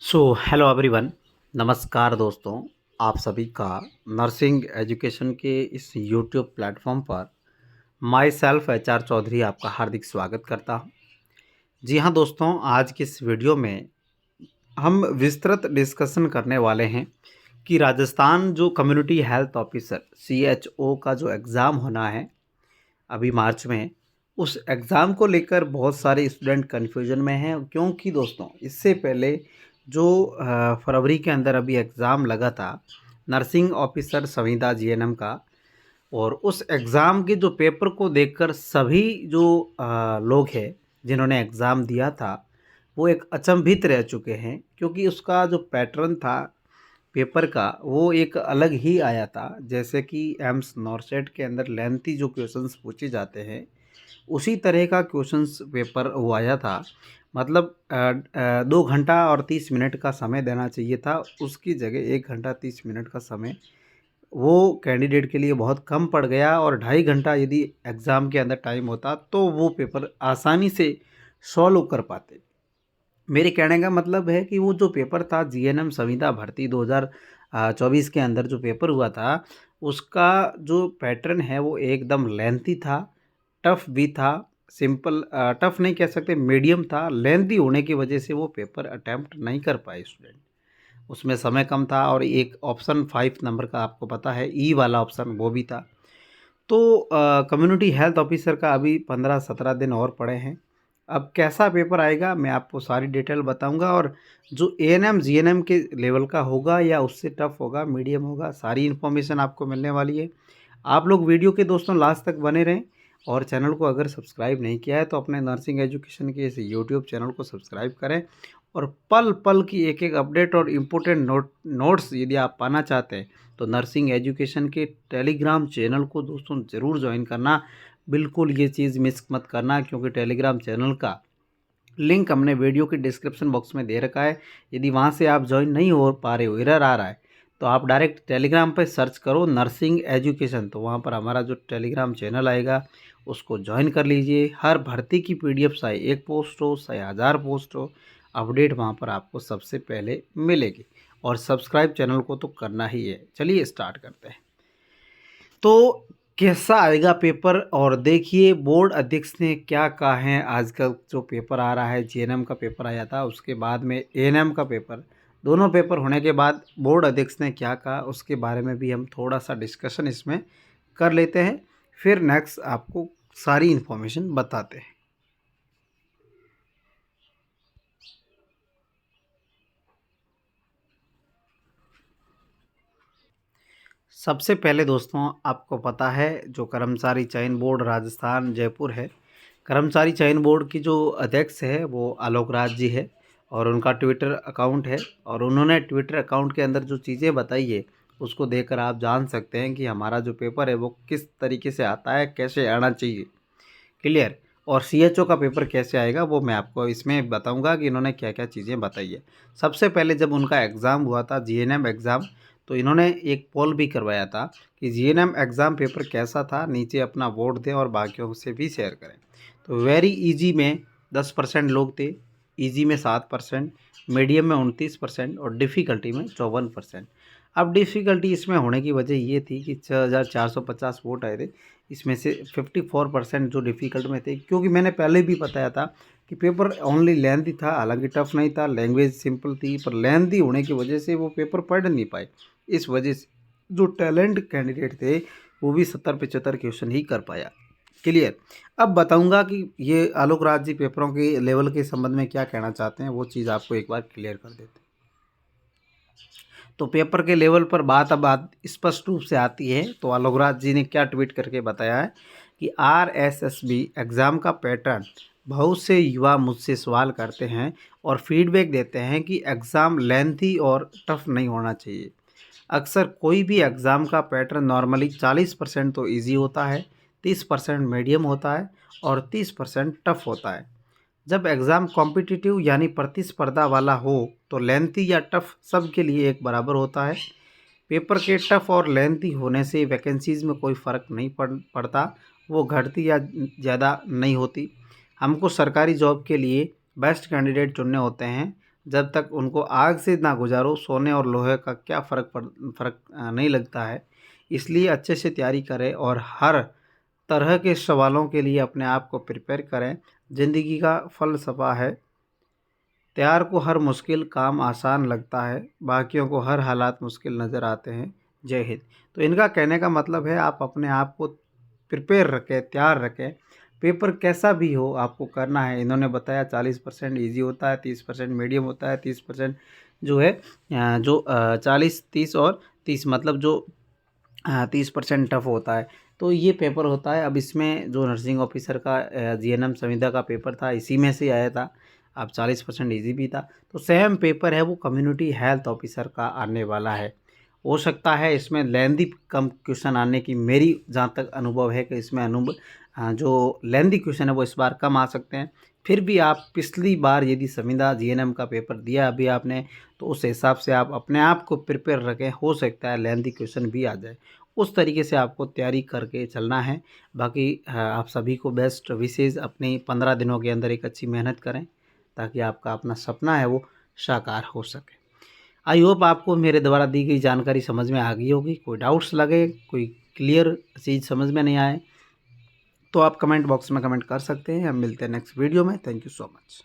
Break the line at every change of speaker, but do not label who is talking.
Hello everyone. नमस्कार दोस्तों, आप सभी का नर्सिंग एजुकेशन के इस यूट्यूब प्लेटफॉर्म पर माई सेल्फ एचआर चौधरी आपका हार्दिक स्वागत करता हूं। जी हाँ दोस्तों, आज की इस वीडियो में हम विस्तृत डिस्कशन करने वाले हैं कि राजस्थान जो कम्युनिटी हेल्थ ऑफिसर CHO का जो एग्ज़ाम होना है अभी मार्च में, उस एग्ज़ाम को लेकर बहुत सारे स्टूडेंट कन्फ्यूजन में हैं, क्योंकि दोस्तों इससे पहले जो फरवरी के अंदर अभी एग्ज़ाम लगा था नर्सिंग ऑफिसर संविदा GNM का, और उस एग्ज़ाम के जो पेपर को देखकर सभी जो लोग हैं जिन्होंने एग्ज़ाम दिया था वो एक अचंभित रह चुके हैं, क्योंकि उसका जो पैटर्न था पेपर का वो एक अलग ही आया था। जैसे कि एम्स नॉर्सेट के अंदर लेंथी जो क्वेश्चंस पूछे जाते हैं उसी तरह का क्वेश्चंस पेपर वो आया था। मतलब 2 घंटा और 30 मिनट का समय देना चाहिए था, उसकी जगह 1 घंटा 30 मिनट का समय वो कैंडिडेट के लिए बहुत कम पड़ गया, और 2.5 घंटा यदि एग्ज़ाम के अंदर टाइम होता तो वो पेपर आसानी से सॉल्व कर पाते। मेरे कहने का मतलब है कि वो जो पेपर था GNM संविदा भर्ती 2024 के अंदर जो पेपर हुआ था, उसका जो पैटर्न है वो एकदम लेंथी था, टफ़ भी था। सिंपल टफ़ नहीं कह सकते, मीडियम था। लेंथी होने की वजह से वो पेपर अटेम्प्ट नहीं कर पाए स्टूडेंट। उसमें समय कम था, और एक ऑप्शन 5 नंबर का आपको पता है ई वाला ऑप्शन वो भी था। तो कम्युनिटी हेल्थ ऑफिसर का अभी 15-17 दिन और पड़े हैं। अब कैसा पेपर आएगा मैं आपको सारी डिटेल बताऊंगा, और जो ANM GNM के लेवल का होगा या उससे टफ होगा, मीडियम होगा, सारी इन्फॉर्मेशन आपको मिलने वाली है। आप लोग वीडियो के दोस्तों लास्ट तक बने रहें, और चैनल को अगर सब्सक्राइब नहीं किया है तो अपने नर्सिंग एजुकेशन के इस यूट्यूब चैनल को सब्सक्राइब करें, और पल पल की एक एक अपडेट और इम्पोर्टेंट नोट्स यदि आप पाना चाहते हैं तो नर्सिंग एजुकेशन के टेलीग्राम चैनल को दोस्तों ज़रूर ज्वाइन करना। बिल्कुल ये चीज़ मिस मत करना, क्योंकि टेलीग्राम चैनल का लिंक हमने वीडियो के डिस्क्रिप्शन बॉक्स में दे रखा है। यदि वहाँ से आप ज्वाइन नहीं हो पा रहे हो, एरर आ रहा है, तो आप डायरेक्ट टेलीग्राम पर सर्च करो नर्सिंग एजुकेशन, तो वहाँ पर हमारा जो टेलीग्राम चैनल आएगा उसको ज्वाइन कर लीजिए। हर भर्ती की PDF चाहे 1 पोस्ट हो चाहे 1000 पोस्ट हो, अपडेट वहाँ पर आपको सबसे पहले मिलेगी। और सब्सक्राइब चैनल को तो करना ही है। चलिए स्टार्ट करते हैं। तो कैसा आएगा पेपर, और देखिए बोर्ड अध्यक्ष ने क्या कहा है। आज का जो पेपर आ रहा है GNM का पेपर आया था, उसके बाद में ANM का पेपर, दोनों पेपर होने के बाद बोर्ड अध्यक्ष ने क्या कहा उसके बारे में भी हम थोड़ा सा डिस्कशन इसमें कर लेते हैं, फिर नेक्स्ट आपको सारी इन्फॉर्मेशन बताते हैं। सबसे पहले दोस्तों आपको पता है जो कर्मचारी चयन बोर्ड राजस्थान जयपुर है, कर्मचारी चयन बोर्ड की जो अध्यक्ष है वो आलोक राज जी है, और उनका ट्विटर अकाउंट है, और उन्होंने ट्विटर अकाउंट के अंदर जो चीज़ें बताई है उसको देखकर आप जान सकते हैं कि हमारा जो पेपर है वो किस तरीके से आता है, कैसे आना चाहिए। क्लियर। और CHO का पेपर कैसे आएगा वो मैं आपको इसमें बताऊंगा कि इन्होंने क्या क्या चीज़ें बताई है। सबसे पहले जब उनका एग्ज़ाम हुआ था GNM एग्ज़ाम, तो इन्होंने एक पोल भी करवाया था कि GNM एग्ज़ाम पेपर कैसा था, नीचे अपना वोट दें और बाकियों से भी शेयर करें। तो वेरी इजी में 10% लोग थे, इजी में 7%, मीडियम में 29% और डिफ़िकल्टी में 54%। अब डिफ़िकल्टी इसमें होने की वजह ये थी कि 6450 वोट आए थे, इसमें से 54% जो डिफ़िकल्ट में थे, क्योंकि मैंने पहले भी बताया था कि पेपर ओनली लेंथी था, हालांकि टफ़ नहीं था, लैंग्वेज सिंपल थी, पर लेंथी होने की वजह से वो पेपर पढ़ नहीं पाए। इस वजह से जो टैलेंट कैंडिडेट थे वो भी 70-75 क्वेश्चन ही कर पाया। क्लियर। अब बताऊंगा कि ये आलोक राज जी पेपरों के लेवल के संबंध में क्या कहना चाहते हैं, वो चीज़ आपको एक बार क्लियर कर देते हैं। तो पेपर के लेवल पर बात स्पष्ट रूप से आती है। तो आलोक राज जी ने क्या ट्वीट करके बताया है कि RSSB एग्ज़ाम का पैटर्न, बहुत से युवा मुझसे सवाल करते हैं और फीडबैक देते हैं कि एग्ज़ाम लेंथी और टफ नहीं होना चाहिए। अक्सर कोई भी एग्ज़ाम का पैटर्न नॉर्मली 40% तो इजी होता है, 30% मीडियम होता है और 30% टफ होता है। जब एग्ज़ाम कॉम्पिटिटिव यानी प्रतिस्पर्धा वाला हो तो लेंथी या टफ सब के लिए एक बराबर होता है। पेपर के टफ और लेंथी होने से वैकेंसीज़ में कोई फ़र्क नहीं पड़ता, वो घटती या ज़्यादा नहीं होती। हमको सरकारी जॉब के लिए बेस्ट कैंडिडेट चुनने होते हैं जब तक उनको आग से ना गुजारो, सोने और लोहे का क्या फ़र्क नहीं लगता है। इसलिए अच्छे से तैयारी करें और हर तरह के सवालों के लिए अपने आप को प्रिपेयर करें। ज़िंदगी का फ़लसफ़ा है, तैयार को हर मुश्किल काम आसान लगता है, बाकियों को हर हालात मुश्किल नज़र आते हैं। जय हिंद। तो इनका कहने का मतलब है आप अपने आप को प्रिपेयर रखें, तैयार रखें। पेपर कैसा भी हो आपको करना है। इन्होंने बताया 40% ईज़ी होता है, 30% मीडियम होता है, 30% जो है 40, 30 और 30 मतलब जो 30% टफ होता है। तो ये पेपर होता है। अब इसमें जो नर्सिंग ऑफिसर का जीएनएम संविदा का पेपर था, इसी में से आया था। अब 40% ईजी भी था। तो सेम पेपर है वो कम्युनिटी हेल्थ ऑफिसर का आने वाला है। हो सकता है इसमें लेंदी कम क्वेश्चन आने की, मेरी जहाँ तक अनुभव है कि इसमें जो लेंदी क्वेश्चन है वो इस बार कम आ सकते हैं। फिर भी आप पिछली बार यदि संविदा जीएनएम का पेपर दिया अभी आपने, तो उस हिसाब से आप अपने आप को प्रिपेयर रखें। हो सकता है लेंदी क्वेश्चन भी आ जाए। उस तरीके से आपको तैयारी करके चलना है। बाकी आप सभी को बेस्ट विशेज़। अपनी 15 दिनों के अंदर एक अच्छी मेहनत करें ताकि आपका अपना सपना है वो साकार हो सके। आई होप आपको मेरे द्वारा दी गई जानकारी समझ में आ गई होगी। कोई डाउट्स लगे, कोई क्लियर चीज़ समझ में नहीं आए तो आप कमेंट बॉक्स में कमेंट कर सकते हैं। हम मिलते हैं नेक्स्ट वीडियो में। Thank you so much.